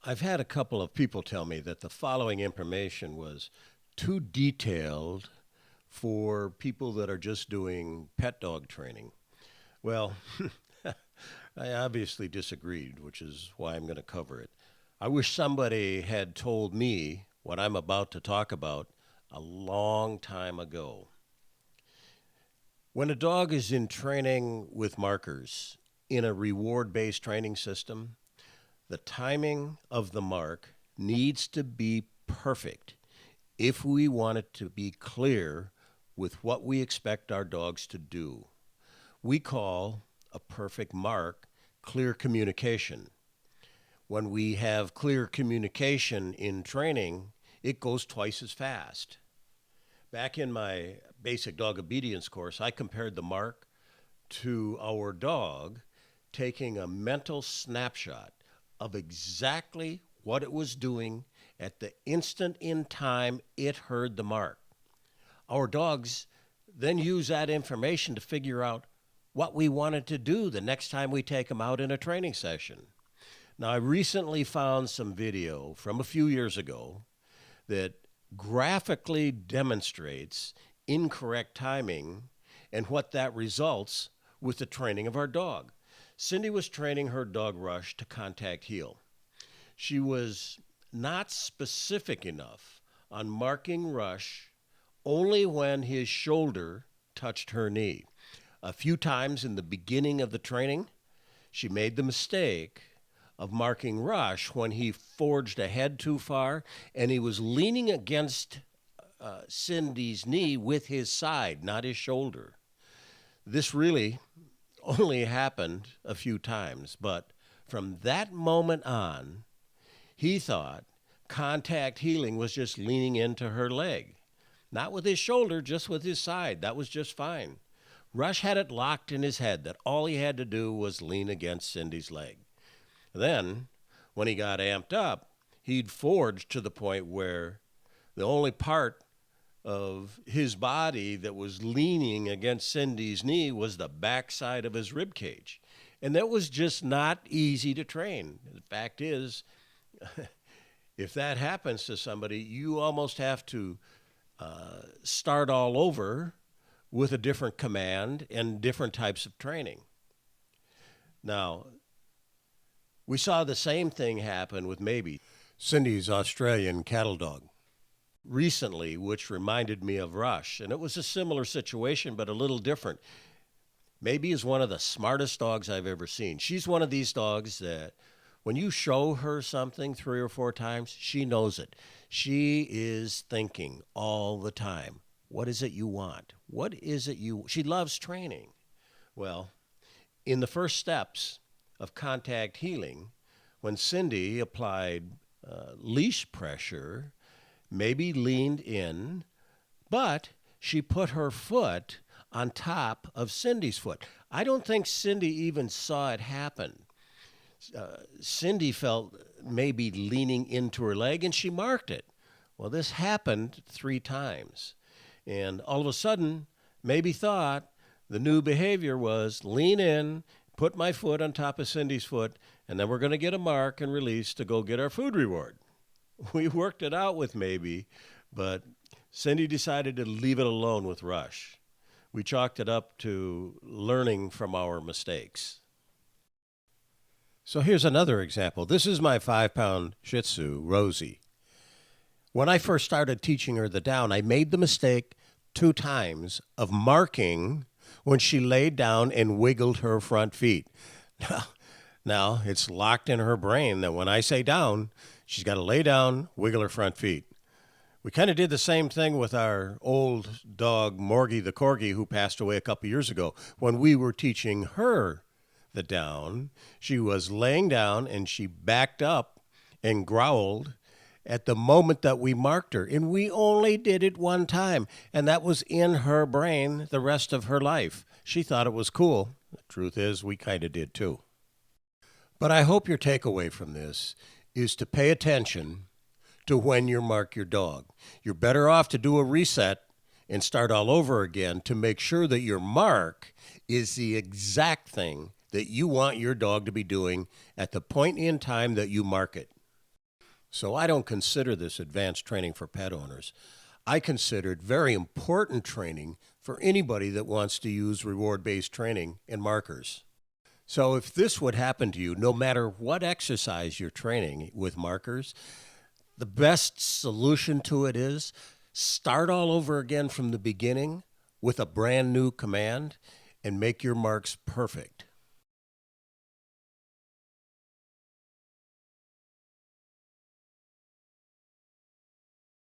I've had a couple of people tell me that the following information was too detailed for people that are just doing pet dog training. Well, I obviously disagreed, which is why I'm going to cover it. I wish somebody had told me what I'm about to talk about a long time ago. When a dog is in training with markers in a reward based training system, the timing of the mark needs to be perfect if we want it to be clear with what we expect our dogs to do. We call a perfect mark clear communication. When we have clear communication in training, it goes twice as fast. Back in my basic dog obedience course, I compared the mark to our dog taking a mental snapshot of exactly what it was doing at the instant in time it heard the mark. Our dogs then use that information to figure out what we wanted to do the next time we take them out in a training session. Now, I recently found some video from a few years ago that graphically demonstrates incorrect timing and what that results with the training of our dog. Cindy was training her dog Rush to contact heel. She was not specific enough on marking Rush only when his shoulder touched her knee. A few times in the beginning of the training, she made the mistake of marking Rush when he forged ahead too far and he was leaning against Cindy's knee with his side, not his shoulder. This really only happened a few times, but from that moment on, he thought contact healing was just leaning into her leg. Not with his shoulder, just with his side. That was just fine. Rush had it locked in his head that all he had to do was lean against Cindy's leg. Then, when he got amped up, he'd forged to the point where the only part of his body that was leaning against Cindy's knee was the backside of his rib cage. And that was just not easy to train. The fact is, if that happens to somebody, you almost have to start all over with a different command and different types of training. Now, we saw the same thing happen with Maybe, Cindy's Australian cattle dog, recently, which reminded me of Rush. And it was a similar situation, but a little different. Maybe is one of the smartest dogs I've ever seen. She's one of these dogs that when you show her something 3 or 4 times, she knows it. She is thinking all the time. What is it you want? What is it you... She loves training. Well, in the first steps of contact healing, when Cindy applied leash pressure, Maybe leaned in, but she put her foot on top of Cindy's foot. I don't think Cindy even saw it happen. Cindy felt Maybe leaning into her leg, and she marked it. Well, this happened 3 times. And all of a sudden, Maybe thought the new behavior was lean in, put my foot on top of Cindy's foot, and then we're going to get a mark and release to go get our food reward. We worked it out with Maybe, but Cindy decided to leave it alone with Rush. We chalked it up to learning from our mistakes. So here's another example. This is my 5-pound Shih Tzu, Rosie. When I first started teaching her the down, I made the mistake 2 times of marking when she laid down and wiggled her front feet. Now it's locked in her brain that when I say down, she's got to lay down, wiggle her front feet. We kind of did the same thing with our old dog, Morgie the Corgi, who passed away a couple years ago. When we were teaching her the down, she was laying down and she backed up and growled at the moment that we marked her. And we only did it 1 time, and that was in her brain the rest of her life. She thought it was cool. The truth is, we kind of did too. But I hope your takeaway from this is to pay attention to when you mark your dog. You're better off to do a reset and start all over again to make sure that your mark is the exact thing that you want your dog to be doing at the point in time that you mark it. So I don't consider this advanced training for pet owners. I consider it very important training for anybody that wants to use reward-based training and markers. So if this would happen to you, no matter what exercise you're training with markers, the best solution to it is start all over again from the beginning with a brand new command and make your marks perfect.